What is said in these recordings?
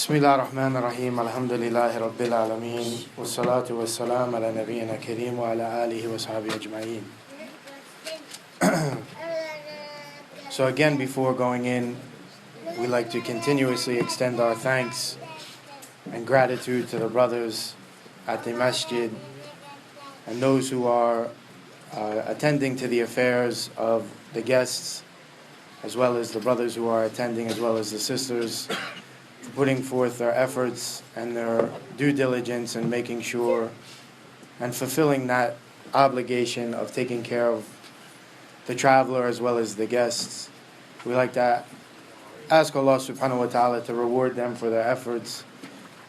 بسم الله الرحمن الرحيم الحمد لله رب العالمين والصلاة والسلام على نبينا الكريم وعلى آله وصحبه أجمعين. So again, before going in, we like to continuously extend our thanks and gratitude to the brothers at the Masjid and those who are attending to the affairs of the guests, as well as the brothers who are attending, as well as the sisters, for putting forth their efforts and their due diligence in making sure and fulfilling that obligation of taking care of the traveler as well as the guests. We like to ask Allah subhanahu wa ta'ala to reward them for their efforts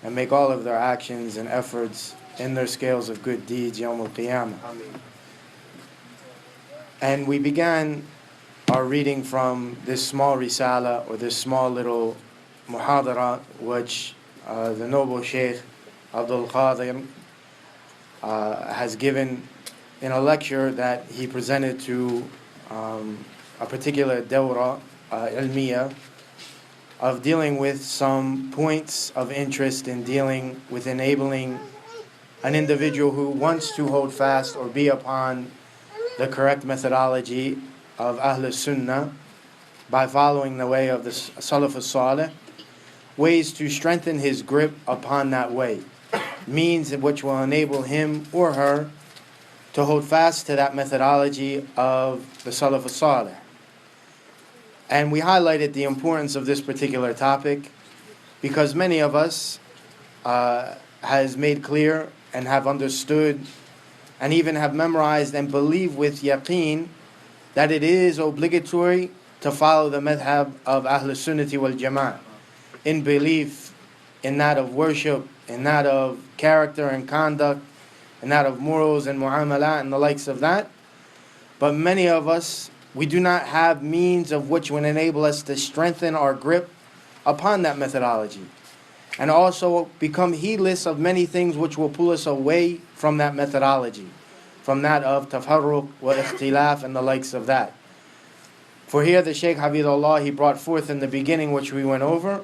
and make all of their actions and efforts in their scales of good deeds Yawm al-Qiyamah. And we began our reading from this small risala, or this small little muhadara, which the noble Sheikh Abdul Qadir has given in a lecture that he presented to a particular dawra ilmiya, of dealing with some points of interest in dealing with enabling an individual who wants to hold fast or be upon the correct methodology of Ahl Sunnah by following the way of the Salaf Salih, ways to strengthen his grip upon that way, means which will enable him or her to hold fast to that methodology of the Salaf Salih. And we highlighted the importance of this particular topic because many of us has made clear and have understood and even have memorized and believe with yaqeen that it is obligatory to follow the madhab of Ahl Sunnati wal Jama'ah in belief, in that of worship, in that of character and conduct, in that of morals and mu'amalah and the likes of that. But many of us, we do not have means of which would enable us to strengthen our grip upon that methodology, and also become heedless of many things which will pull us away from that methodology, from that of tafarruq wa ikhtilaf and the likes of that. For here the Shaykh Hafidhullah, he brought forth in the beginning, which we went over,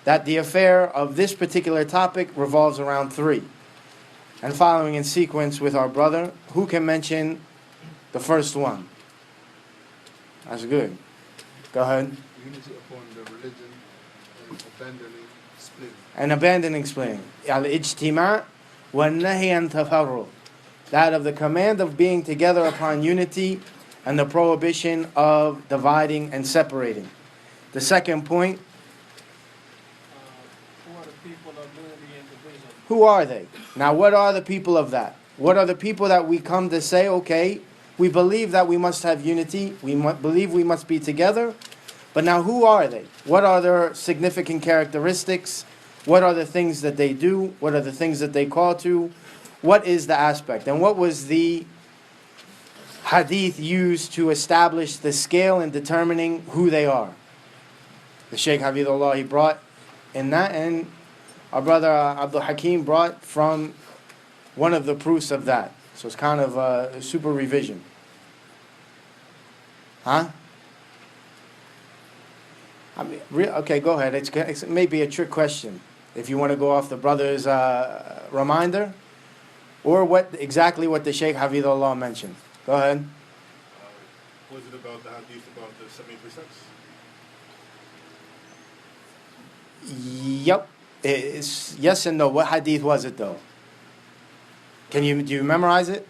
that the affair of this particular topic revolves around three. And following in sequence with our brother, who can mention the first one? That's good. Go ahead. Unity upon the religion and abandoning splitting. And abandoning splitting. Al-ijtima' wa-nahy an tafarruq. That of the command of being together upon unity and the prohibition of dividing and separating. The second point. Who are the people of unity and division? Who are they? Now, what are the people of that? What are the people that we come to say, okay, we believe that we must have unity, we believe we must be together, but now who are they? What are their significant characteristics? What are the things that they do? What are the things that they call to? What is the aspect? And what was the hadith used to establish the scale in determining who they are? The Shaykh Hafidhullah, he brought in that, and our brother Abdul Hakim brought from one of the proofs of that. So it's kind of a super revision. Huh? I mean, okay, go ahead. It's maybe a trick question. If you want to go off the brother's reminder, or exactly what the Shaykh Hafidhullah mentioned. Go ahead. Was it about the hadith about the 70 precepts? Yep. It's yes and no. What hadith was it though? Do you memorize it?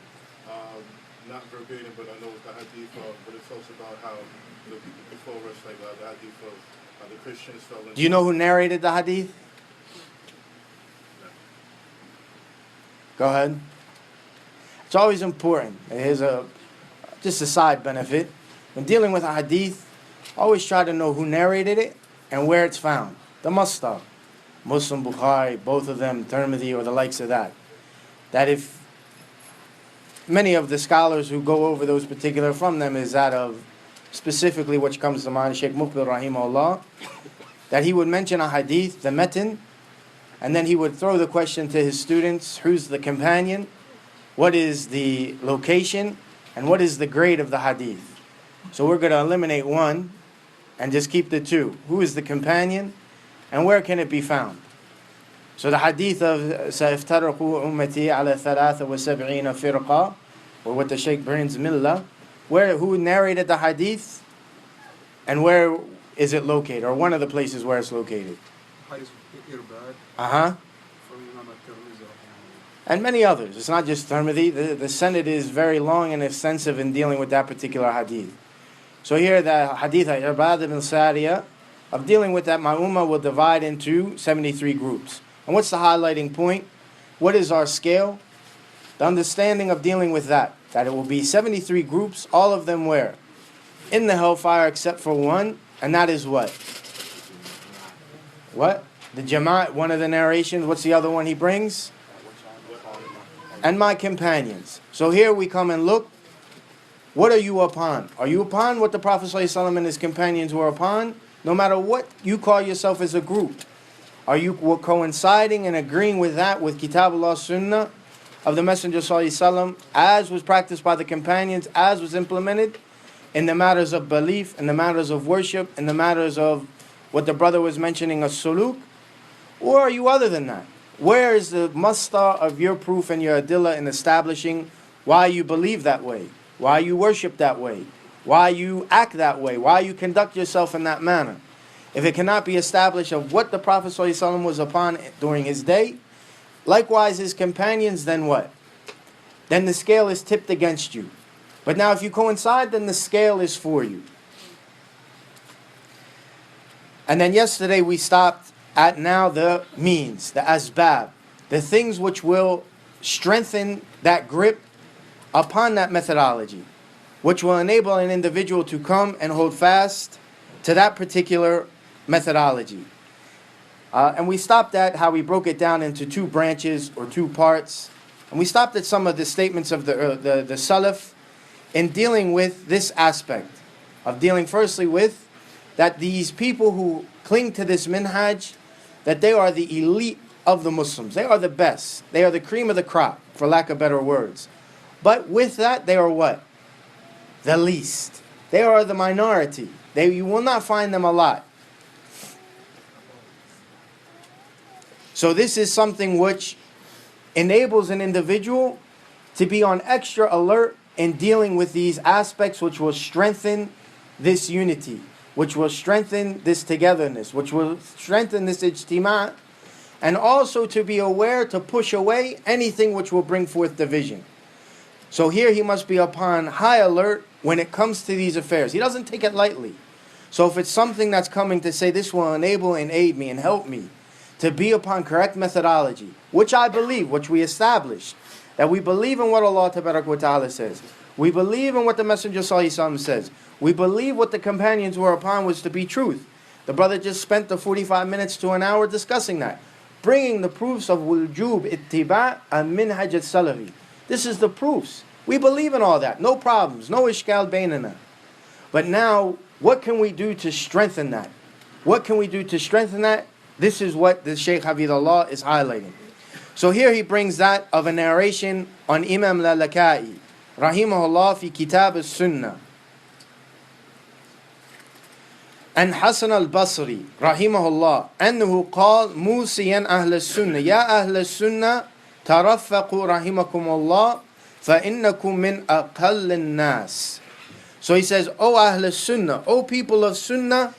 Not verbatim, but I know it's the hadith but it talks about how the people before us, like the hadith of how the Christians fell into. Do you know who narrated the hadith? No. Go ahead. It's always important. Here's just a side benefit. When dealing with a hadith, always try to know who narrated it and where it's found. The Musnad, Muslim, Bukhari, both of them, Tirmidhi, or the likes of that. That if many of the scholars who go over those particular from them is that of specifically which comes to mind, Sheikh Muqbil rahimahullah, that he would mention a hadith, the metin, and then he would throw the question to his students, who's the companion, what is the location, and what is the grade of the hadith. So we're going to eliminate one and just keep the two. Who is the companion And where can it be found? So the hadith of سَيَفْتَرَقُ أُمَّتِي عَلَى ثَلَاثَ وَسَبْعِينَ فِرْقَةً, or what the Shaykh brings, Millah, who narrated the hadith, and where is it located, or one of the places where it's located? Uh-huh. And many others. It's not just Tirmidhi. The Sanad is very long and extensive in dealing with that particular hadith. So here the hadith of Irbad ibn Sariyah, of dealing with that, my ummah will divide into 73 groups. And what's the highlighting point? What is our scale? The understanding of dealing with that it will be 73 groups, all of them where? In the hellfire except for one, and that is what? What? The Jama'at, one of the narrations. What's the other one he brings? And my companions. So here we come and look. What are you upon? Are you upon what the Prophet ﷺ and his companions were upon? No matter what you call yourself as a group. Are you coinciding and agreeing with that, with Kitabullah Sunnah of the Messenger ﷺ, as was practiced by the companions, as was implemented in the matters of belief, in the matters of worship, in the matters of what the brother was mentioning, as suluk? Or are you other than that? Where is the mastar of your proof and your adillah in establishing why you believe that way, why you worship that way, why you act that way, why you conduct yourself in that manner? If it cannot be established of what the Prophet ﷺ was upon during his day, likewise his companions, then what? Then the scale is tipped against you. But now if you coincide, then the scale is for you. And then yesterday we stopped at now the means, the asbab, the things which will strengthen that grip upon that methodology, which will enable an individual to come and hold fast to that particular methodology. And we stopped at how we broke it down into two branches or two parts. And we stopped at some of the statements of the Salaf in dealing with this aspect of dealing firstly with that these people who cling to this minhaj, that they are the elite of the Muslims. They are the best. They are the cream of the crop, for lack of better words. But with that, they are what? The least. They are the minority. You will not find them a lot. So this is something which enables an individual to be on extra alert in dealing with these aspects which will strengthen this unity, which will strengthen this togetherness, which will strengthen this ijtima', and also to be aware to push away anything which will bring forth division. So here he must be upon high alert when it comes to these affairs. He doesn't take it lightly. So if it's something that's coming to say this will enable and aid me and help me to be upon correct methodology, which I believe, which we established, that we believe in what Allah wa ta'ala says. We believe in what the Messenger ﷺ says. We believe what the companions were upon was to be truth. The brother just spent the 45 minutes to an hour discussing that, bringing the proofs of wujub ittiba' al-minhaj al-salafi. This is the proofs. We believe in all that. No problems. No ishkal bainana. But now, what can we do to strengthen that? What can we do to strengthen that? This is what the Shaykh Hafidhullah is highlighting. So here he brings that of a narration on Imam Lalaka'i, rahimahullah, fi kitab al-sunnah. And Hasan al-Basri, rahimahullah, أنه قال موسيا أهل السنة يا أهل السنة ترفقوا رحمكم الله فإنكم من أقل الناس. So he says, O Ahl Sunnah, O people of Sunnah,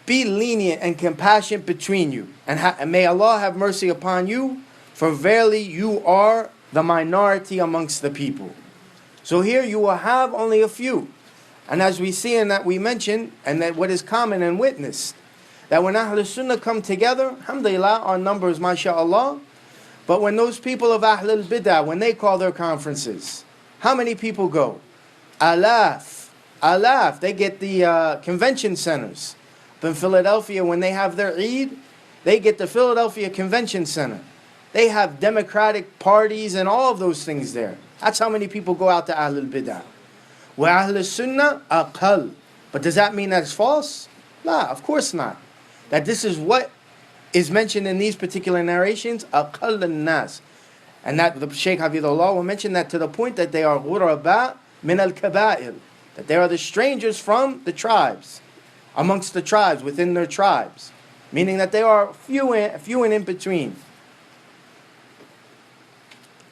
be lenient and compassionate between you. And may Allah have mercy upon you, for verily you are the minority amongst the people. So here you will have only a few. And as we see in that we mentioned, and that what is common and witnessed, that when Ahl Sunnah come together, alhamdulillah, our numbers, mashallah, but when those people of Ahl al-Bid'ah, when they call their conferences, how many people go? Alaf. They get the convention centers. But in Philadelphia, when they have their Eid, they get the Philadelphia Convention Center. They have democratic parties and all of those things there. That's how many people go out to Ahl al-Bid'ah. Wa Ahl al-Sunnah, aqal. But does that mean that's false? La, of course not. That this is what is mentioned in these particular narrations, aqal al-nas. And that the Shaykh Hafidhullah will mention that to the point that they are ghuraba min al-kaba'ir. That they are the strangers from the tribes, amongst the tribes, within their tribes. meaning that there are few and in between.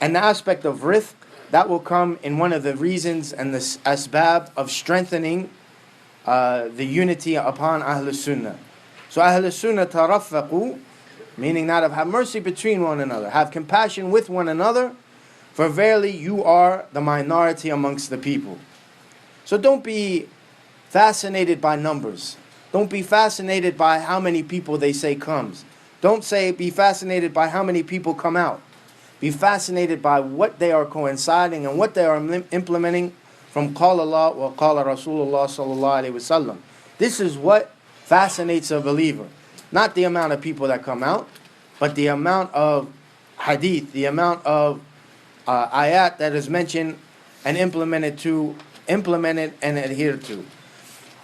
And the aspect of rifq, that will come in one of the reasons and the asbab of strengthening the unity upon Ahlul Sunnah. So Ahlul Sunnah tarafaqu, meaning that of have mercy between one another, have compassion with one another, for verily you are the minority amongst the people. So don't be fascinated by numbers. Don't be fascinated by how many people they say comes. Don't be fascinated by how many people come out. Be fascinated by what they are coinciding and what they are implementing from Qala Allah wa Qala Rasulullah sallallahu alaihi wasallam. This is what fascinates a believer. Not the amount of people that come out, but the amount of hadith, the amount of ayat that is mentioned and implemented and adhered to.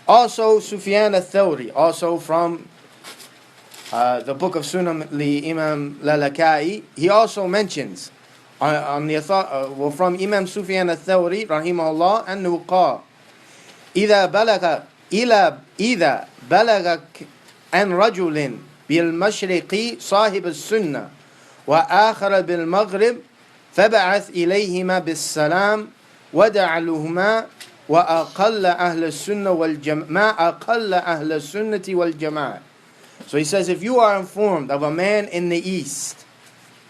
Also, Sufyan al-Thawri, also from the book of Sunan Imam Lalaka'i, he also mentions from Imam Sufyan al-Thawri rahimahullah أنه قال إذا بلغك عن رجل بالمشرق صاحب السنة وآخر بالمغرب فبعث إليهما بالسلام ودع لهما وأقل أهل السنة والجماعة. So he says, if you are informed of a man in the east,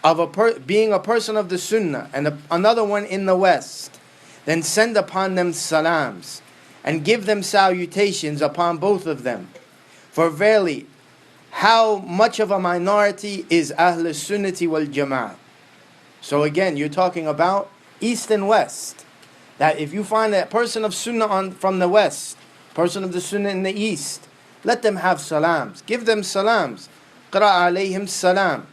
of being a person of the Sunnah, and another one in the west, then send upon them salams, and give them salutations upon both of them. For verily, how much of a minority is Ahl Sunnati wal Jama'ah? So again, you're talking about east and west. That if you find a person of Sunnah from the west, person of the Sunnah in the east, let them have salams. Give them salams. Qira alayhim salam.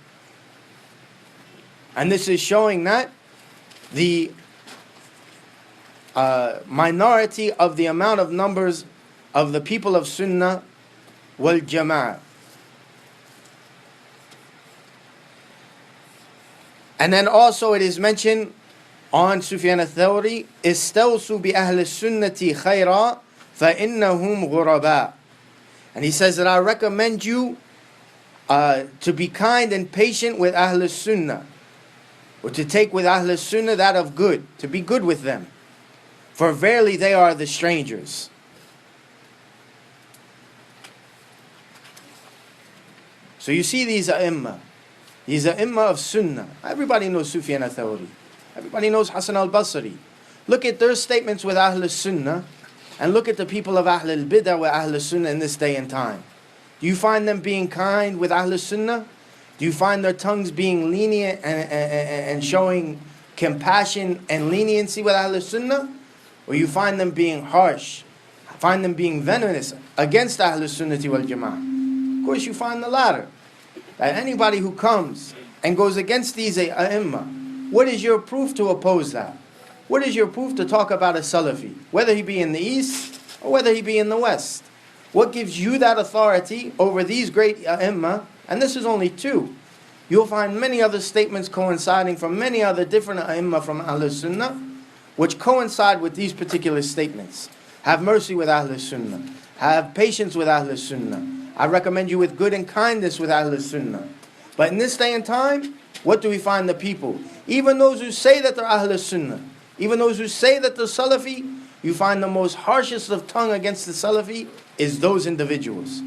And this is showing that the minority of the amount of numbers of the people of Sunnah wal Jama'ah. And then also it is mentioned on Sufyan al-Thawri, Istawsu bi ahli sunnati khayra fa innahum ghuraba. And he says that I recommend you to be kind and patient with Ahl Sunnah, or to take with Ahl Sunnah that of good, to be good with them. For verily they are the strangers. So you see these A'imma of Sunnah. Everybody knows Sufyan al-Thawri. Everybody knows Hasan al-Basri. Look at their statements with Ahl Sunnah, and look at the people of Ahl al-Bid'ah with Ahl Sunnah in this day and time. Do you find them being kind with Ahl Sunnah? Do you find their tongues being lenient and showing compassion and leniency with Ahl Sunnah? Or you find them being harsh, find them being venomous against Ahl Sunnati wal Jama'ah? Of course you find the latter. That anybody who comes and goes against these A'imma, what is your proof to oppose that? What is your proof to talk about a Salafi? Whether he be in the east or whether he be in the west. What gives you that authority over these great A'imma? And this is only two. You'll find many other statements coinciding from many other different A'imma from Ahl Sunnah, which coincide with these particular statements. Have mercy with Ahl Sunnah. Have patience with Ahl Sunnah. I recommend you with good and kindness with Ahl Sunnah. But in this day and time, what do we find the people? Even those who say that they're Ahl Sunnah, even those who say that they're Salafi, you find the most harshest of tongue against the Salafi is those individuals.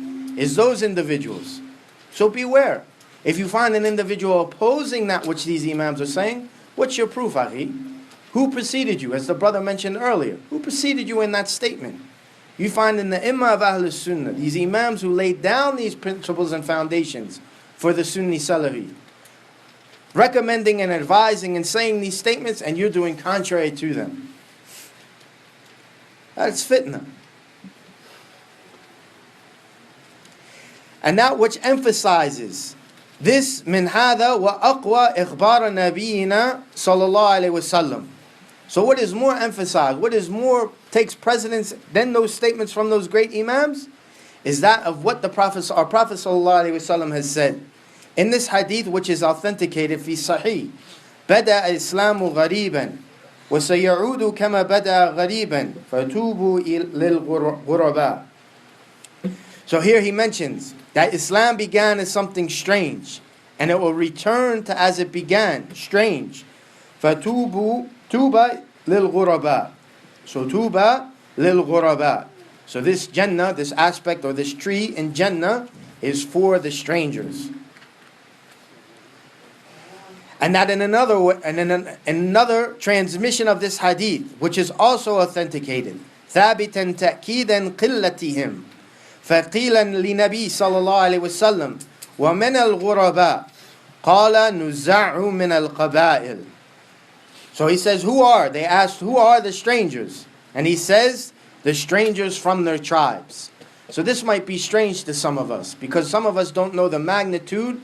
So beware. If you find an individual opposing that which these Imams are saying, what's your proof, Akhi? Who preceded you? As the brother mentioned earlier, who preceded you in that statement? You find in the Imam of Ahl Sunnah, these Imams who laid down these principles and foundations for the Sunni Salafi, recommending and advising and saying these statements, and you're doing contrary to them. That's fitna. And that which emphasizes this, min hada wa aqwa ikhbar nabiyina sallallahu alayhi wasallam. So what is more emphasized, what is more takes precedence than those statements from those great Imams, is that of what our Prophet sallallahu alayhi wasallam has said. In this hadith, which is authenticated fi Sahih, Bada al-Islamu ghariban, wa sayaudu kama bada ghariban, fatubu lil ghuraba. So here he mentions that Islam began as something strange, and it will return to as it began, strange. فَتُوبُوا tuba lil ghuraba. So tuba lil ghuraba. So this Jannah, this aspect or this tree in Jannah is for the strangers. And that in another transmission of this hadith, which is also authenticated, ثابتا تأكيدا قلتهم فقيلا لنبي صلى الله عليه وسلم ومن الغرباء قال نزع من القبائل. So he says, who are? They asked, who are the strangers? And he says, the strangers from their tribes. So this might be strange to some of us, because some of us don't know the magnitude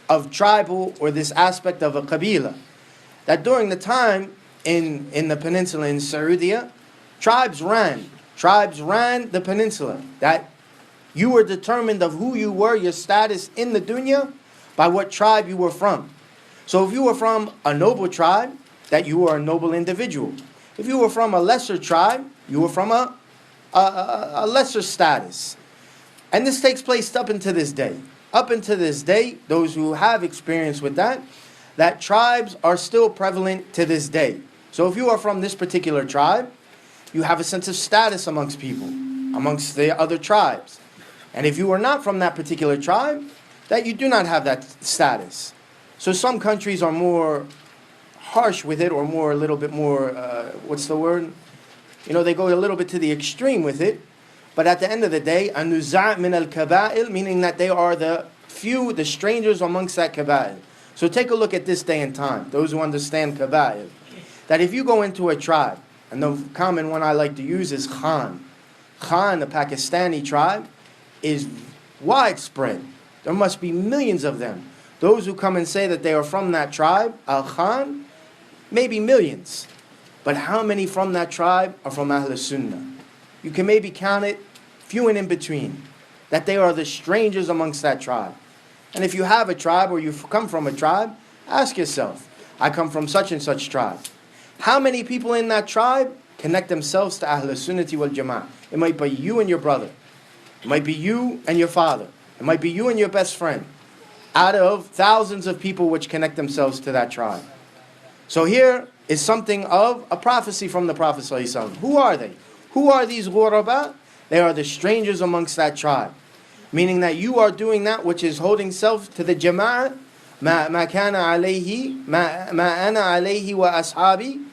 of tribal or this aspect of a qabila. That during the time in the peninsula in Saudi, tribes ran the peninsula. That you were determined of who you were, your status in the dunya, by what tribe you were from. So if you were from a noble tribe, that you were a noble individual. If you were from a lesser tribe, you were from a lesser status. And this takes place up until this day. Up until this day, those who have experience with that tribes are still prevalent to this day. So if you are from this particular tribe, you have a sense of status amongst people, amongst the other tribes. And if you are not from that particular tribe, that you do not have that status. So some countries are more harsh with it, or a little bit more, what's the word? They go a little bit to the extreme with it. But at the end of the day, anuza' min al-kaba'il, meaning that they are the few, the strangers amongst that kaba'il. So take a look at this day and time, those who understand kaba'il. That if you go into a tribe, and the common one I like to use is Khan. Khan, the Pakistani tribe, is widespread. There must be millions of them. Those who come and say that they are from that tribe, Al-Khan, maybe millions. But how many from that tribe are from Ahl Sunnah? You can maybe count it, few and in between, that they are the strangers amongst that tribe. And if you have a tribe or you come from a tribe, ask yourself, I come from such and such tribe. How many people in that tribe connect themselves to Ahl Sunnati wal Jama'ah? It might be you and your brother. It might be you and your father. It might be you and your best friend. Out of thousands of people which connect themselves to that tribe. So here is something of a prophecy from the Prophet ﷺ. Who are they? Who are these ghuraba? They are the strangers amongst that tribe. Meaning that you are doing that which is holding self to the jama'ah, ma kana alayhi, ma ana alayhi wa ashabi,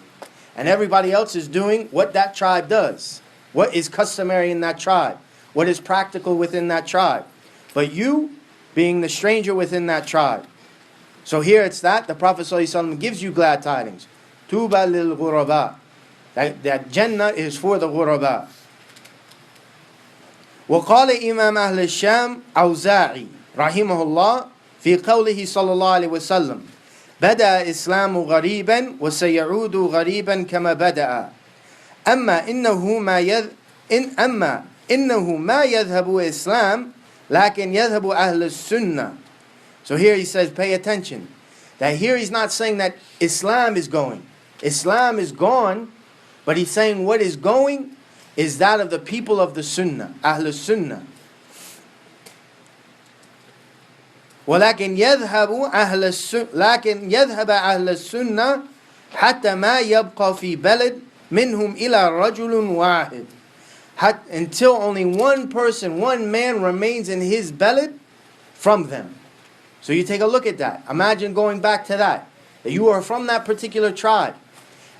and everybody else is doing what that tribe does. What is customary in that tribe. What is practical within that tribe. But you, being the stranger within that tribe. So here it's that, the Prophet ﷺ gives you glad tidings. Tuba lil ghuraba. That Jannah is for the ghuraba. وقال إمام أهل الشام أوزاعي رحمه الله في قوله صلى الله عليه وسلم بدأ إسلام غريبا وسيعود غريبا كما بدأ أما إنه ما يذهب إسلام لكن يذهب أهل السنة. So here he says, pay attention. That here he's not saying that Islam is going. Islam is gone, but he's saying what is going is that of the people of the Sunnah, Ahl Sunnah. ولكن يذهب أهل السنة حتى ما يبقى في بلد منهم إلى رجل واحد. Until only one person, one man remains in his belad from them. So you take a look at that. Imagine going back to that you are from that particular tribe.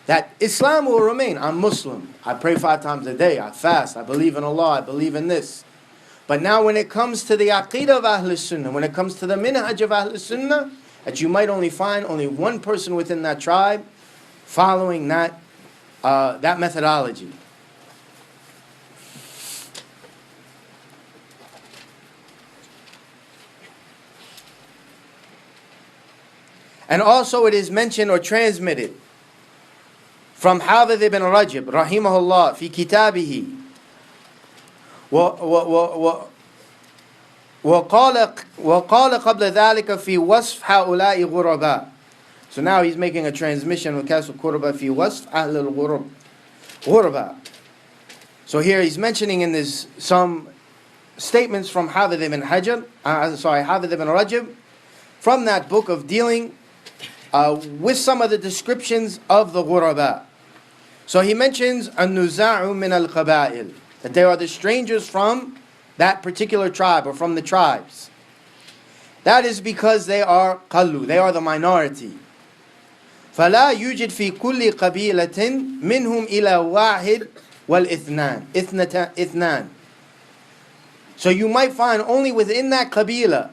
That Islam will remain. I'm Muslim. I pray 5 times a day. I fast. I believe in Allah. I believe in this. But now when it comes to the aqeedah of Ahl Sunnah, when it comes to the minhaj of Ahl Sunnah, that you might only find only one person within that tribe following that methodology. And also it is mentioned or transmitted from Hafidh ibn Rajab rahimahullah fi kitabihi وقال قبل ذلك في وصف هؤلاء غرباء. So now he's making a transmission with Kasr Qurba fi wasf ahl al-ghurba. So here he's mentioning in this some statements from Hafidh ibn Hafidh ibn Rajab, from that book of dealing with some of the descriptions of the ghuraba. So he mentions an-nuza'u min al-qaba'il, that they are the strangers from that particular tribe or from the tribes. That is because they are qallu, they are the minority. فَلَا يُوجد فِي كُلِّ قَبِيلَةٍ مِنْهُمْ إِلَى وَاحِدْ وَالْإِثْنَانِ إِثْنَانِ. So you might find only within that qabila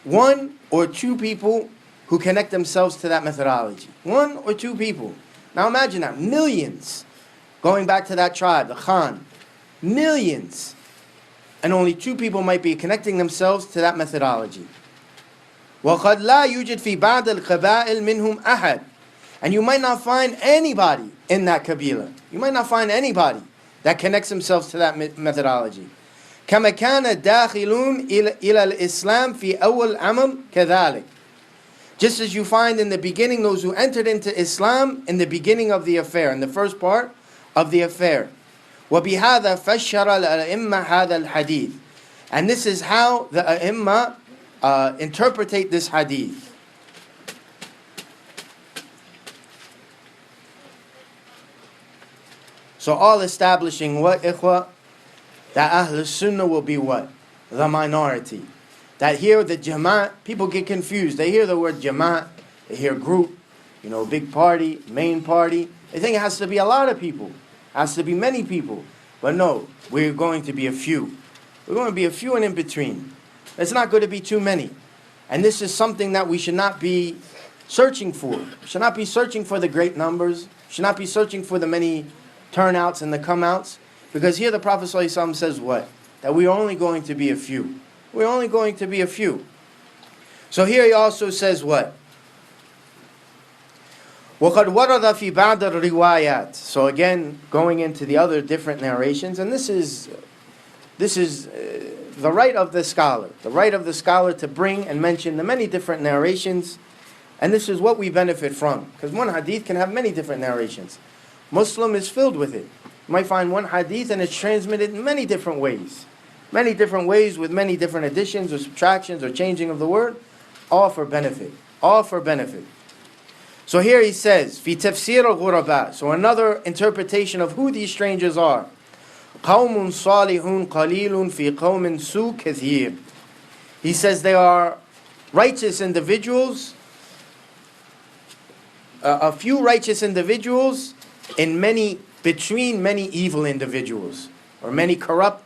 one or two people who connect themselves to that methodology. One or two people. Now imagine that, millions going back to that tribe, the Khan. Millions. And only two people might be connecting themselves to that methodology. وَقَدْ لَا يُوجد فِي بَعْضِ الْقَبَائِلِ مِنْهُمْ أَحَدٍ. And you might not find anybody in that kabila. You might not find anybody that connects themselves to that methodology. كَمَا كَانَ دَاخِلُونَ إِلَى الْإِسْلَامِ فِي أَوَّلِ أَمْرٍ كَذَلِكَ. Just as you find in the beginning those who entered into Islam in the beginning of the affair, in the first part of the affair. وَبِهَذَا فَشَّرَ الْأَئِمَّةُ هَذَا الْحَدِيثِ. And this is how the A'imma interpretate this hadith. So all establishing what, ikhwa? That Ahlul Sunnah will be what? The minority. That here the Jama'at, people get confused. They hear the word Jama'at, they hear group, big party, main party. They think it has to be a lot of people. It has to be many people. But no, we're going to be a few. We're going to be a few and in between. It's not going to be too many. And this is something that we should not be searching for. We should not be searching for the great numbers. We should not be searching for the many turnouts and the come-outs. Because here the Prophet ﷺ says what? That we're only going to be a few. We're only going to be a few. So here he also says what? وَقَدْ وَرَدَ فِي بَعْضِ الرِّوَايَاتِ. So again, going into the other different narrations, and this is the right of the scholar. The right of the scholar to bring and mention the many different narrations. And this is what we benefit from. Because one hadith can have many different narrations. Muslim is filled with it. You might find one hadith and it's transmitted in many different ways. Many different ways with many different additions or subtractions or changing of the word. All for benefit. All for benefit. So here he says, في تفسير الغرباء. So another interpretation of who these strangers are. قوم صالحون قليل في قوم سوء كثير. He says they are righteous individuals, a few righteous individuals between many evil individuals, or many corrupt,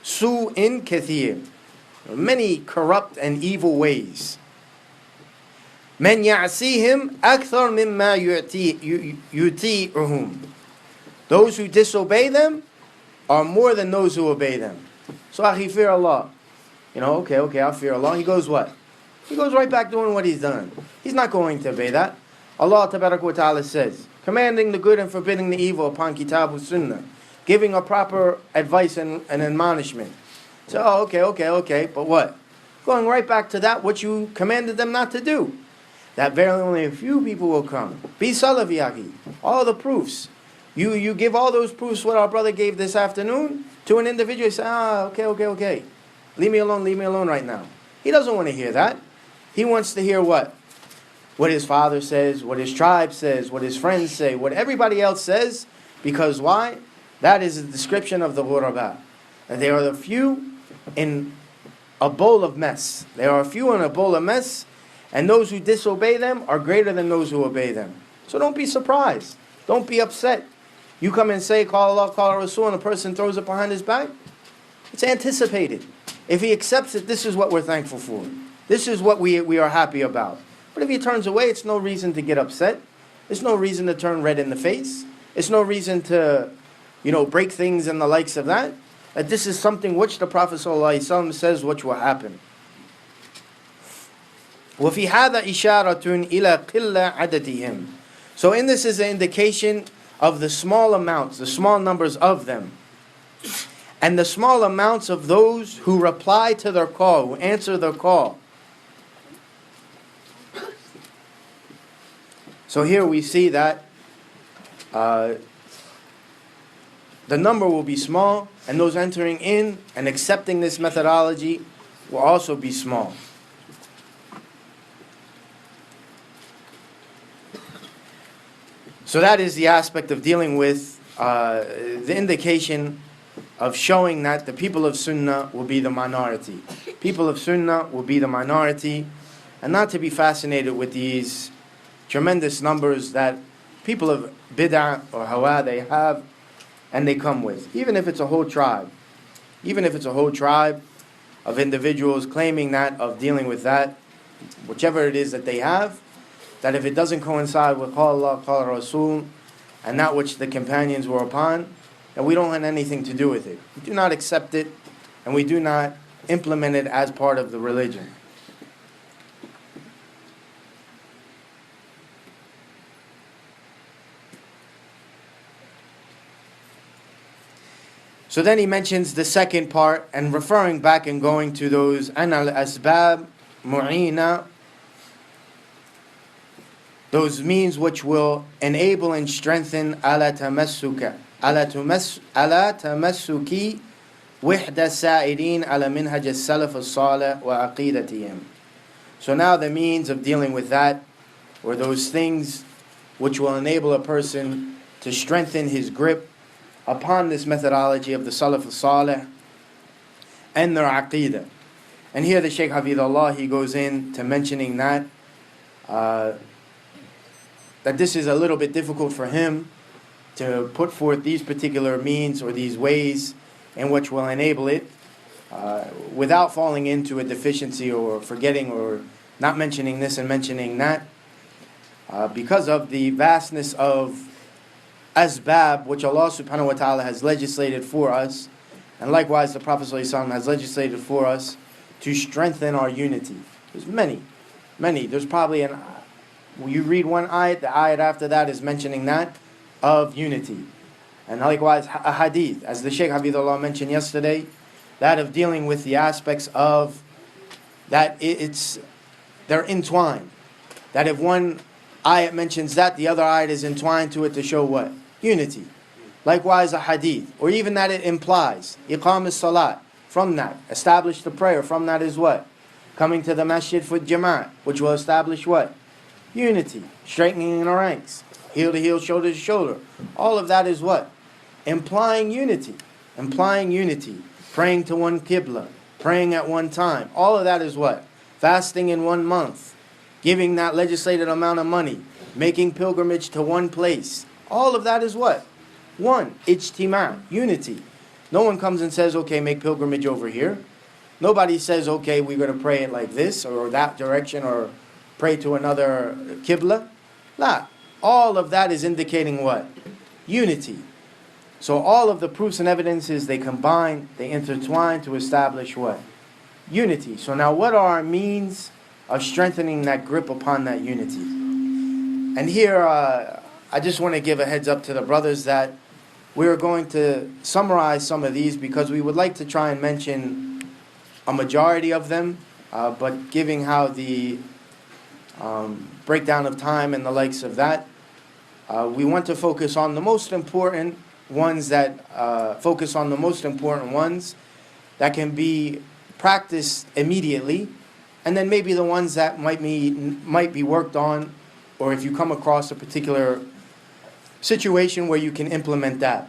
su'in kathir, many corrupt and evil ways. من يعصيهم أكثر مما يطيعهم. Those who disobey them are more than those who obey them. So, akhi, fear Allah. Okay, I'll fear Allah. He goes what? He goes right back doing what he's done. He's not going to obey that. Allah Tabarak wa Ta'ala says, commanding the good and forbidding the evil upon Kitab wa Sunnah, giving a proper advice and admonishment. So, okay, but what? Going right back to that, what you commanded them not to do. That verily only a few people will come. Be Salafiyyah. All the proofs. You give all those proofs what our brother gave this afternoon to an individual. You say, okay. Leave me alone right now. He doesn't want to hear that. He wants to hear what? What his father says, what his tribe says, what his friends say, what everybody else says. Because why? That is the description of the ghuraba. And they are the few in a bowl of mess. There are a few in a bowl of mess, and those who disobey them are greater than those who obey them. So don't be surprised. Don't be upset. You come and say, call Allah, call Rasul, and a person throws it behind his back. It's anticipated. If he accepts it, this is what we're thankful for. This is what we are happy about. But if he turns away, it's no reason to get upset. It's no reason to turn red in the face. It's no reason to, break things and the likes of that. That this is something which the Prophet ﷺ says which will happen. وَفِي هَذَا إِشَارَةٌ إِلَى قِلَّ عَدَدِهِمْ. So in this is an indication of the small amounts, the small numbers of them, and the small amounts of those who reply to their call, who answer their call. So here we see that the number will be small, and those entering in and accepting this methodology will also be small. So that is the aspect of dealing with the indication of showing that the people of Sunnah will be the minority. People of Sunnah will be the minority, and not to be fascinated with these tremendous numbers that people of Bid'ah or Hawa they have and they come with. Even if it's a whole tribe. Even if it's a whole tribe of individuals claiming that, of dealing with that, whichever it is that they have, that if it doesn't coincide with Qala Allah, Qala Rasul, and that which the companions were upon, that we don't have anything to do with it. We do not accept it, and we do not implement it as part of the religion. So then he mentions the second part, and referring back and going to those al-asbab mu'ina, those means which will enable and strengthen ala tamassuki wihda sa'irin ala minhaj as-salaf as-salih wa aqidatihim. So now the means of dealing with that, or those things which will enable a person to strengthen his grip upon this methodology of the Salaf as-Salih and their Aqidah. And here the Shaykh Hafidhullah, he goes in to mentioning that this is a little bit difficult for him to put forth these particular means or these ways in which will enable it without falling into a deficiency or forgetting or not mentioning this and mentioning that, because of the vastness of asbab which Allah subhanahu wa ta'ala has legislated for us, and likewise the Prophet ﷺ has legislated for us to strengthen our unity. There's many. There's probably you read one ayat, the ayat after that is mentioning that of unity. And likewise a hadith, as the Shaykh Hafidhullah mentioned yesterday, that of dealing with the aspects of that they're entwined. That if one ayat mentions that, the other ayat is entwined to it to show what? Unity. Likewise a hadith, or even that it implies iqam as-salat, from that establish the prayer, from that is what? Coming to the masjid for jama'at, which will establish what? Unity, straightening in the ranks, heel to heel, shoulder to shoulder. All of that is what? Implying unity. Praying to one qibla, praying at one time. All of that is what? Fasting in 1 month, giving that legislated amount of money, making pilgrimage to one place. All of that is what? One, ijtima, unity. No one comes and says, okay, make pilgrimage over here. Nobody says, okay, we're going to pray it like this or that direction or pray to another qibla. La. All of that is indicating what? Unity. So all of the proofs and evidences, they combine, they intertwine to establish what? Unity. So now what are our means of strengthening that grip upon that unity? And here, I just want to give a heads up to the brothers that we're going to summarize some of these because we would like to try and mention a majority of them, but giving how the breakdown of time and the likes of that, we want to focus on the most important ones that can be practiced immediately, and then maybe the ones that might be worked on, or if you come across a particular situation where you can implement that.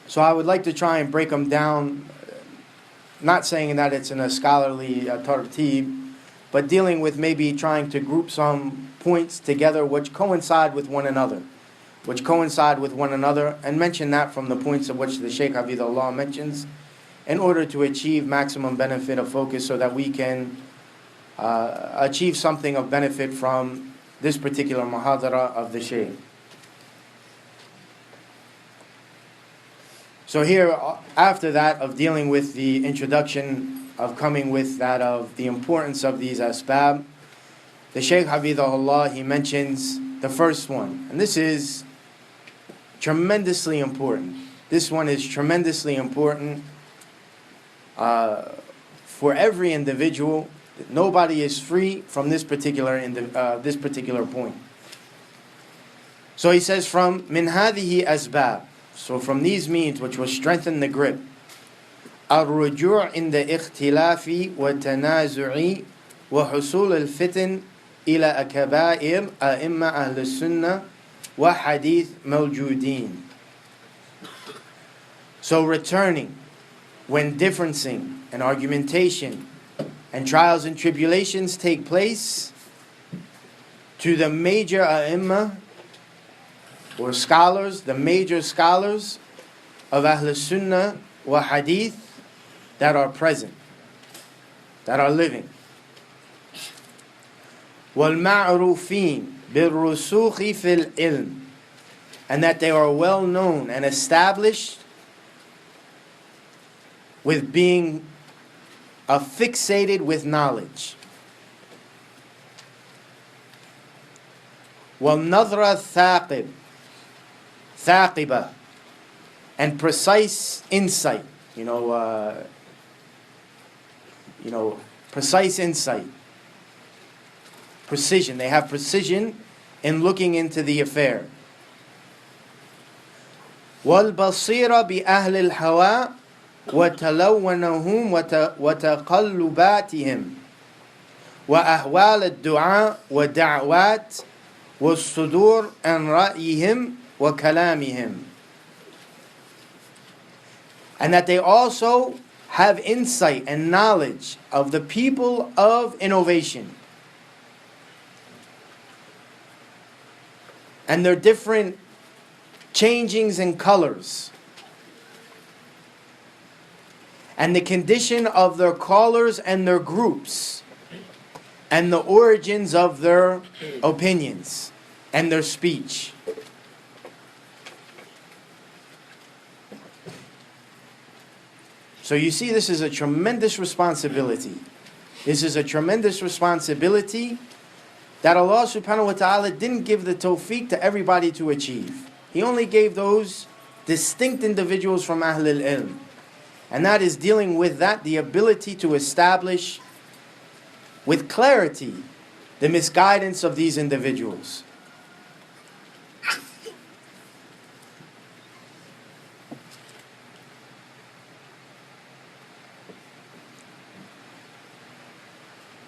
So I would like to try and break them down, not saying that it's in a scholarly tartib, but dealing with maybe trying to group some points together which coincide with one another, and mention that from the points of which the Shaykh Hafidhullah mentions, in order to achieve maximum benefit of focus so that we can achieve something of benefit from this particular muhadara of the Shaykh. So here, after that, of dealing with the introduction, of coming with that of the importance of these asbab, the Shaykh Hafidhullah, he mentions the first one. And this is tremendously important. This one is tremendously important for every individual. Nobody is free from this particular point. So he says from min hadhihi asbab. So from these means which will strengthen the grip, الرجوع عند اختلاف وتنازع وحصول الفتن إلى كبائر أئمة أهل السنة وحديث موجودين. So returning when differencing and argumentation and trials and tribulations take place to the major ai or scholars, the major scholars of Ahl Sunnah wa Hadith that are present, that are living. وَالْمَعْرُوفِينَ بِالرُّسُوخِ فِي الْعِلْمِ, and that they are well known and established with being fixated with knowledge. وَالنَّظْرَ ثَاقِبَةٌ, and precise insight. Precise insight. Precision. They have precision in looking into the affair. وَالْبَصِيرَ بِأَهْلِ الْهَوَىٰ وَتَلَوَّنَهُمْ وَتَقَلُّبَاتِهِمْ وَأَهْوَالَ الدُّعَاءِ وَالدَّعْوَاتِ وَالصُّدُورِ عَنْ رَأْيِهِمْ وَكَلَامِهِمْ. And that they also have insight and knowledge of the people of innovation and their different changings and colors, and the condition of their callers and their groups, and the origins of their opinions and their speech. So you see, this is a tremendous responsibility. This is a tremendous responsibility that Allah subhanahu wa ta'ala didn't give the tawfiq to everybody to achieve. He only gave those distinct individuals from Ahl al-Ilm. And that is dealing with that, the ability to establish with clarity the misguidance of these individuals.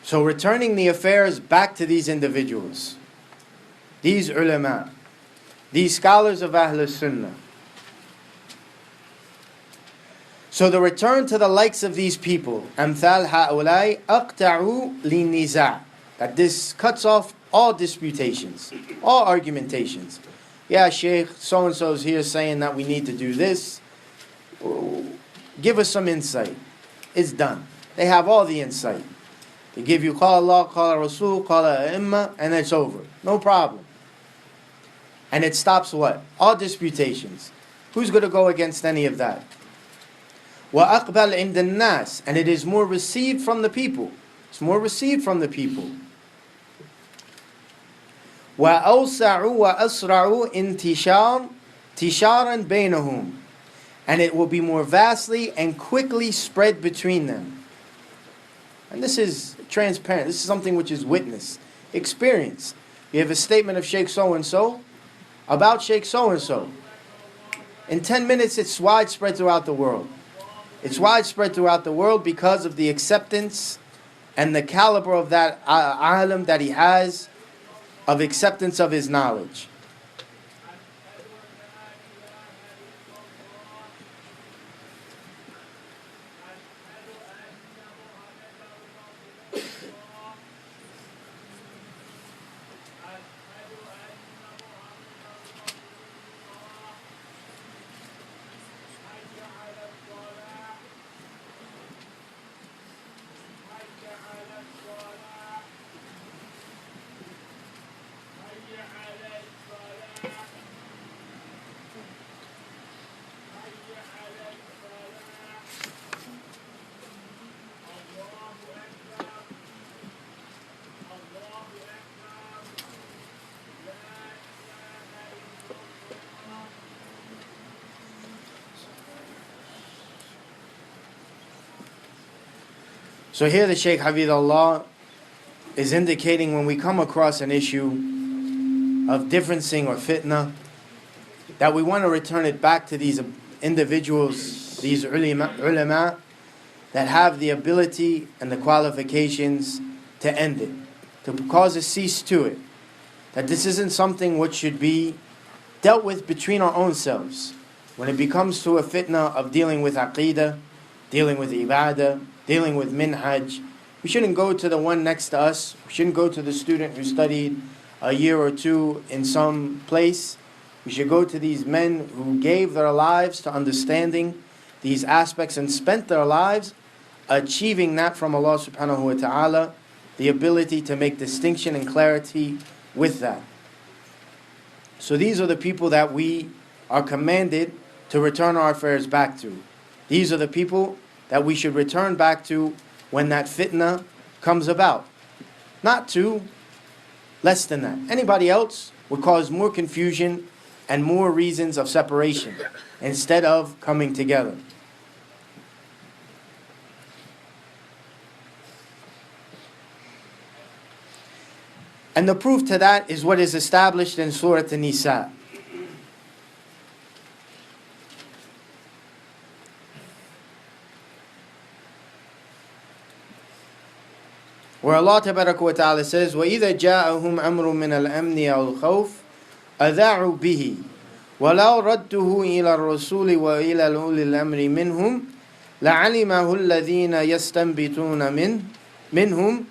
So returning the affairs back to these individuals, these ulama, these scholars of Ahl Sunnah. So the return to the likes of these people, أمثال هؤلاء أقطعوا للنزاع, that this cuts off all disputations, all argumentations. Yeah, Sheikh, so-and-so is here saying that we need to do this. Give us some insight. It's done. They have all the insight. They give you Qala Allah, Qala Rasul, Qala A'imma, and it's over. No problem. And it stops what? All disputations. Who's going to go against any of that? وَأَقْبَلْ عِنْدَ النَّاسِ, and it is more received from the people. It's more received from the people. وَأَوْسَعُوا وَأَسْرَعُوا انْتِشَارًا بَيْنَهُمْ, and it will be more vastly and quickly spread between them. And this is transparent. This is something which is witnessed, experience. You have a statement of Sheikh so-and-so about Sheikh so-and-so. In 10 minutes, it's widespread throughout the world. It's widespread throughout the world because of the acceptance and the caliber of that alim that he has, of acceptance of his knowledge. So here the Shaykh Hafidhullah is indicating when we come across an issue of differencing or fitna, that we want to return it back to these individuals, these ulama that have the ability and the qualifications to end it, to cause a cease to it. That this isn't something which should be dealt with between our own selves. When it becomes to a fitna of dealing with aqeedah, dealing with ibadah, dealing with minhaj, we shouldn't go to the one next to us. We shouldn't go to the student who studied a year or two in some place. We should go to these men who gave their lives to understanding these aspects and spent their lives achieving that from Allah subhanahu wa ta'ala, the ability to make distinction and clarity with that. So these are the people that we are commanded to return our affairs back to. These are the people that we should return back to when that fitna comes about. Not to less than that. Anybody else would cause more confusion and more reasons of separation instead of coming together. And the proof to that is what is established in Surah An-Nisa. Where Allah Tabaraka wa Ta'ala says, وَإِذَا جَاءَهُمْ أَمْرٌ مِّنَ الْأَمْنِ أَوْ الْخَوْفِ أَذَاعُوا بِهِ وَلَوْ رَدُّهُ إِلَى الرَّسُولِ وَإِلَى أُولِي الْأَمْرِ مِنْهُمْ لَعَلِمَهُ الَّذِينَ يَسْتَنبِطُونَ مِنْهُمْ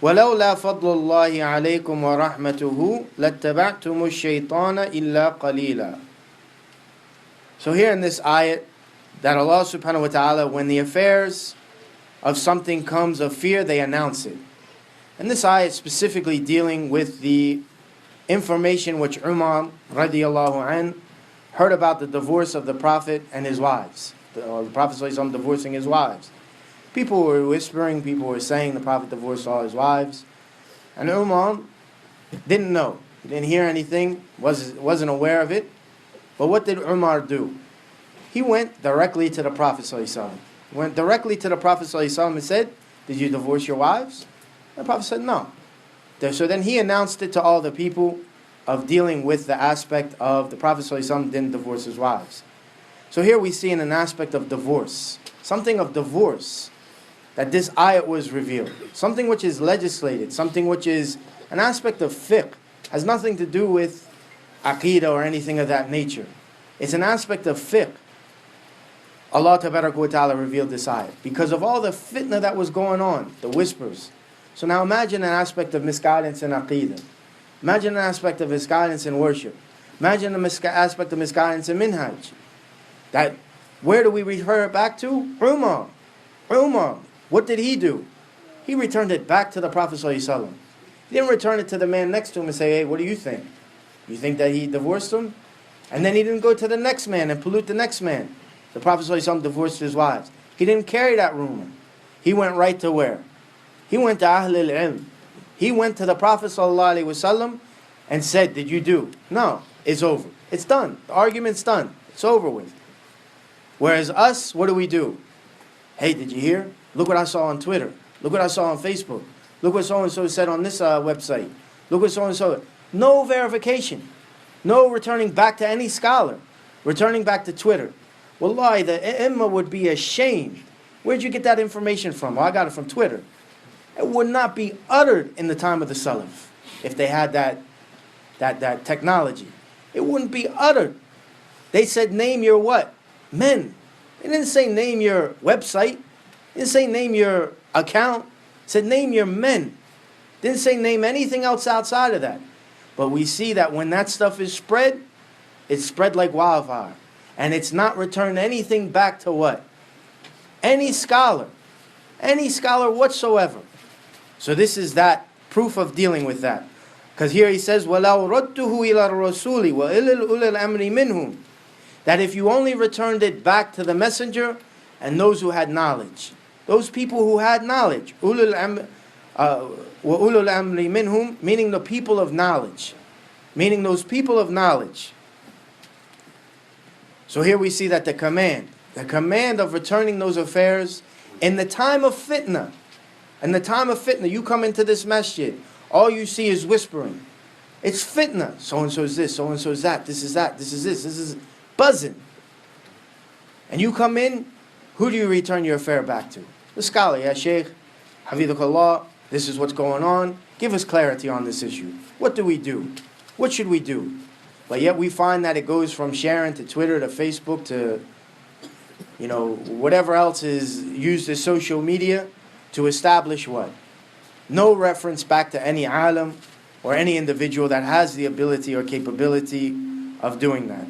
وَلَوْلَا فَضْلُ اللَّهِ عَلَيْكُمْ وَرَحْمَتُهُ لَاتَّبَعْتُمُ الشَّيْطَانَ إِلَّا قَلِيلًا. So here in this ayat, that Allah subhanahu wa ta'ala, when the affairs of something comes of fear, they announce it. And this ayat specifically dealing with the information which Umar radiallahu an heard about the divorce of the Prophet and his wives. The Prophet ﷺ divorcing his wives. People were whispering, people were saying the Prophet divorced all his wives. And Umar didn't know. He didn't hear anything, wasn't aware of it. But what did Umar do? He went directly to the Prophet ﷺ. He went directly to the Prophet ﷺ and said, "Did you divorce your wives?" The Prophet said, "No." So then he announced it to all the people of dealing with the aspect of the Prophet ﷺ didn't divorce his wives. So here we see in an aspect of divorce, something of divorce, that this ayat was revealed. Something which is legislated, something which is an aspect of fiqh, has nothing to do with aqeedah or anything of that nature. It's an aspect of fiqh. Allah Tabaraka wa Ta'ala revealed this ayat because of all the fitna that was going on, the whispers. So now imagine an aspect of misguidance in aqeedah. Imagine an aspect of misguidance in worship. Imagine an aspect of misguidance in minhaj. That, where do we refer it back to? Umar. What did he do? He returned it back to the Prophet ﷺ. He didn't return it to the man next to him and say, "Hey, what do you think? You think that he divorced him?" And then he didn't go to the next man and pollute the next man. The Prophet ﷺ divorced his wives. He didn't carry that rumor. He went right to where? He went to Ahl al-Ilm. He went to the Prophet ﷺ and said, "Did you do?" "No, it's over. It's done. The argument's done. It's over with." Whereas us, what do? "Hey, did you hear? Look what I saw on Twitter. Look what I saw on Facebook. Look what so-and-so said on this website. Look what so-and-so." No verification. No returning back to any scholar. Returning back to Twitter. Wallahi, the Imma would be ashamed. Where'd you get that information from? Well, I got it from Twitter. It would not be uttered in the time of the Salaf if they had that technology. It wouldn't be uttered. They said, name your what? Men. They didn't say name your website. They didn't say name your account. They said name your men. They didn't say name anything else outside of that. But we see that when that stuff is spread, it's spread like wildfire. And it's not returned anything back to what? Any scholar whatsoever. So this is that proof of dealing with that. Because here he says, وَلَوْ رَدُّهُ إِلَى الرَّسُولِ وَإِلَى أُولِي الْأَمْرِ مِنْهُمْ. That if you only returned it back to the messenger and those who had knowledge. Those people who had knowledge. وَأُولُو الْأَمْرِ مِنْهُمْ, meaning the people of knowledge. Meaning those people of knowledge. So here we see that the command of returning those affairs in the time of fitna. In the time of fitna, you come into this masjid, all you see is whispering. It's fitna. So-and-so's this, so-and-so's that, this is that, this is buzzing. And you come in, who do you return your affair back to? The scholar, ya Shaykh, Hafidakallah, this is what's going on. Give us clarity on this issue. What do we do? What should we do? But yet we find that it goes from sharing to Twitter to Facebook to, whatever else is used as social media to establish what? No reference back to any alim or any individual that has the ability or capability of doing that.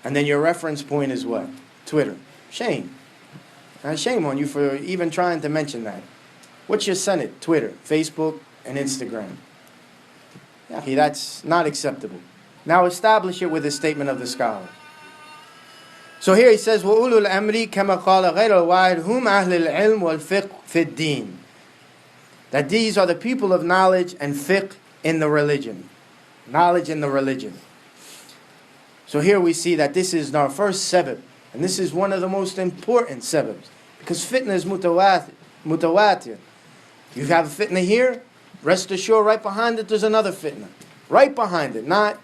And then your reference point is what? Twitter. Shame. And shame on you for even trying to mention that. What's your Senate? Twitter, Facebook, and Instagram. That's not acceptable. Now establish it with a statement of the scholar. So here he says, وَأُولُو الْأَمْرِ كَمَا قَالَ غَيْرَ الْوَاحِدِ هُمْ أَهْلِ الْعِلْمِ وَالْفِقْهِ فِي الدِّينِ. That these are the people of knowledge and fiqh in the religion. Knowledge in the religion. So here we see that this is our first sabab. And this is one of the most important sababs. Because fitna is mutawatir. You have a fitna here, rest assured right behind it there's another fitna. Right behind it, not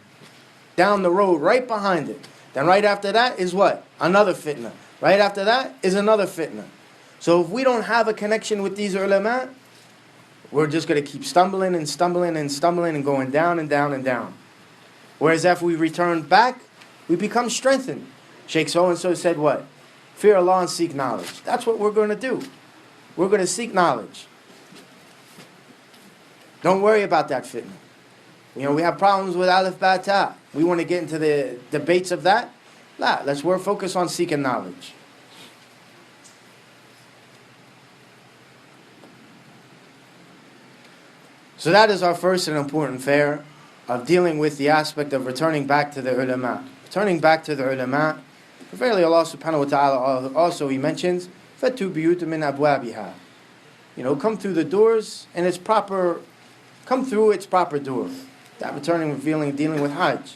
down the road, right behind it. Then right after that is what? Another fitna. Right after that is another fitna. So if we don't have a connection with these ulama, we're just going to keep stumbling and stumbling and stumbling and going down and down and down. Whereas if we return back, we become strengthened. Sheikh so-and-so said what? Fear Allah and seek knowledge. That's what we're going to do. We're going to seek knowledge. Don't worry about that fitna. We have problems with alif ba ta. We want to get into the debates of that. We're focused on seeking knowledge. So that is our first and important affair of dealing with the aspect of returning back to the ulama. Returning back to the ulama. Verily Allah subhanahu wa ta'ala also he mentions, فَتُّوا بِيُوتَ مِنْ أَبْوَابِهَا. Come through the doors and come through its proper door. That returning, revealing, dealing with Hajj.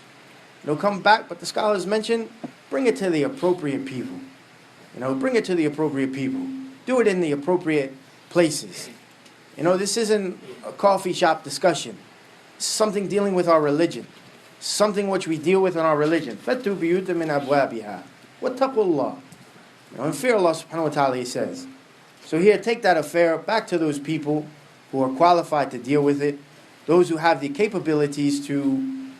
Come back, but the scholars mention, bring it to the appropriate people. Bring it to the appropriate people. Do it in the appropriate places. This isn't a coffee shop discussion. It's something dealing with our religion. Something which we deal with in our religion. فَتُّوا بِيُوتَ مِنْ أَبْوَابِهَا وَاتَّقُوا اللَّهِ. And fear Allah subhanahu wa ta'ala, he says. So here, take that affair back to those people who are qualified to deal with it. Those who have the capabilities to,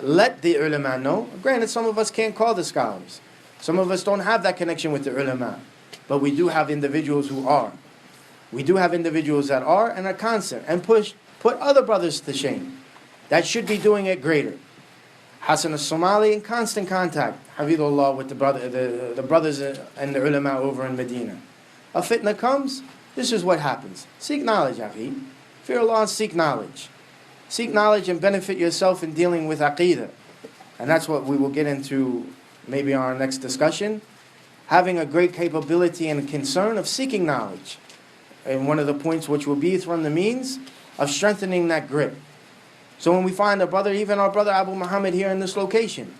let the ulama know. Granted, some of us can't call the scholars. Some of us don't have that connection with the ulama. But we do have individuals who are. We do have individuals that are and are constant and put other brothers to shame. That should be doing it greater. Hassan al-Somali in constant contact, Hafidullah, with the brothers and the ulama over in Medina. A fitna comes, this is what happens. Seek knowledge, Akhi. Fear Allah and seek knowledge. Seek knowledge and benefit yourself in dealing with aqeedah. And that's what we will get into maybe on our next discussion. Having a great capability and concern of seeking knowledge. And one of the points which will be from the means of strengthening that grip. So when we find a brother, even our brother Abu Muhammad here in this location,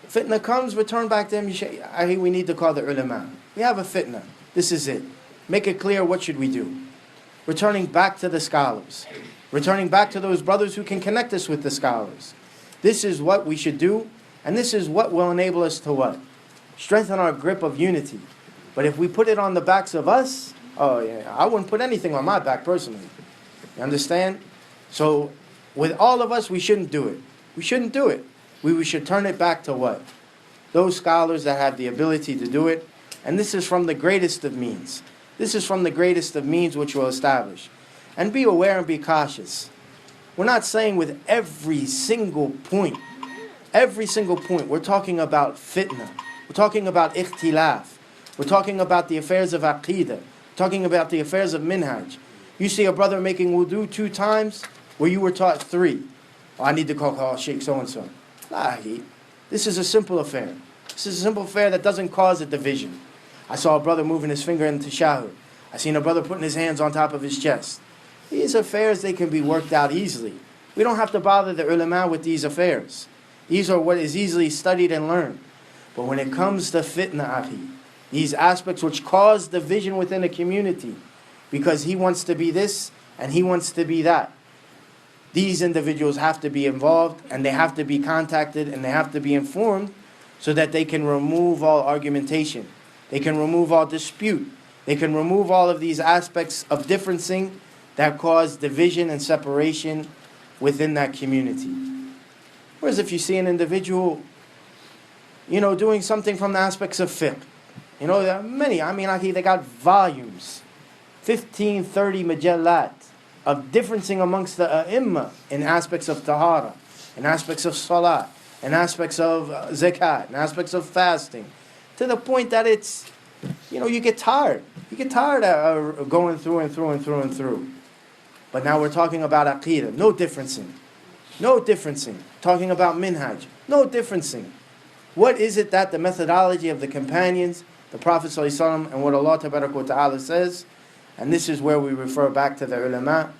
fitna comes, return back to him. I think we need to call the ulama. We have a fitna. This is it. Make it clear, what should we do? Returning back to the scholars. Returning back to those brothers who can connect us with the scholars. This is what we should do, and this is what will enable us to what? Strengthen our grip of unity. But if we put it on the backs of us, I wouldn't put anything on my back personally. You understand? So with all of us, we shouldn't do it. We shouldn't do it. We should turn it back to what? Those scholars that have the ability to do it. And this is from the greatest of means. This is from the greatest of means which will establish. And be aware and be cautious. We're not saying with every single point, we're talking about fitna. We're talking about ikhtilaf. We're talking about the affairs of aqeedah. We're talking about the affairs of minhaj. You see a brother making wudu 2 times where you were taught 3. I need to call Sheikh so-and-so. This is a simple affair. This is a simple affair that doesn't cause a division. I saw a brother moving his finger in tashahhud. I seen a brother putting his hands on top of his chest. These affairs, they can be worked out easily. We don't have to bother the ulama with these affairs. These are what is easily studied and learned. But when it comes to fitna, akhi, these aspects which cause division within a community, because he wants to be this and he wants to be that. these individuals have to be involved, and they have to be contacted, and they have to be informed, so that they can remove all argumentation, they can remove all dispute, they can remove all of these aspects of differencing that cause division and separation within that community. Whereas if you see an individual, doing something from the aspects of fiqh, there are many, like they got volumes, 15, 30 majallat of differencing amongst the ai in aspects of tahara, in aspects of salah, in aspects of zakat, in aspects of fasting, to the point that it's, you get tired. You get tired of going through and through and through and through. But now we're talking about aqeedah, no differencing. No differencing. Talking about minhaj, no differencing. What is it that the methodology of the companions, the Prophet ﷺ, and what Allah Ta'ala says? And this is where we refer back to the ulama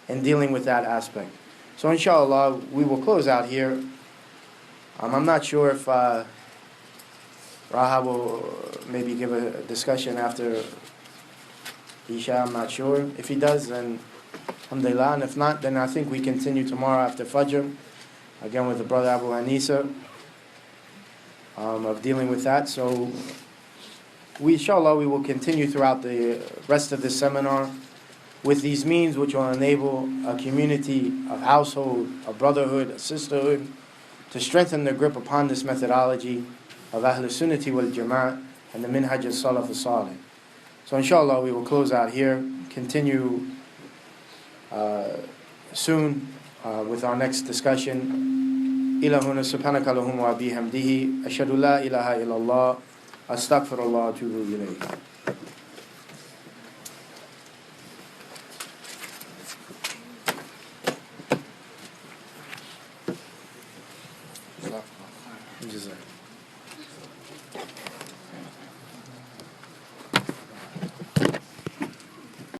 in dealing with that aspect. So inshallah, we will close out here. I'm not sure if Raha will maybe give a discussion after Isha. I'm not sure. If he does, then alhamdulillah. And if not, then I think we continue tomorrow after Fajr, again with the brother Abu Hanisa, of dealing with that. So inshallah, we will continue throughout the rest of this seminar with these means which will enable a community, a household, a brotherhood, a sisterhood, to strengthen their grip upon this methodology of Ahl Sunnati wal Jama'ah and the Minhaj al-Salaf al-Salih. So inshallah, we will close out here, continue soon with our next discussion. Ila huna subhanaka Allahumma wa bihamdihi ashhadu la ilaha illallah astaghfirullah wa atubu ilayh. Jazakallah.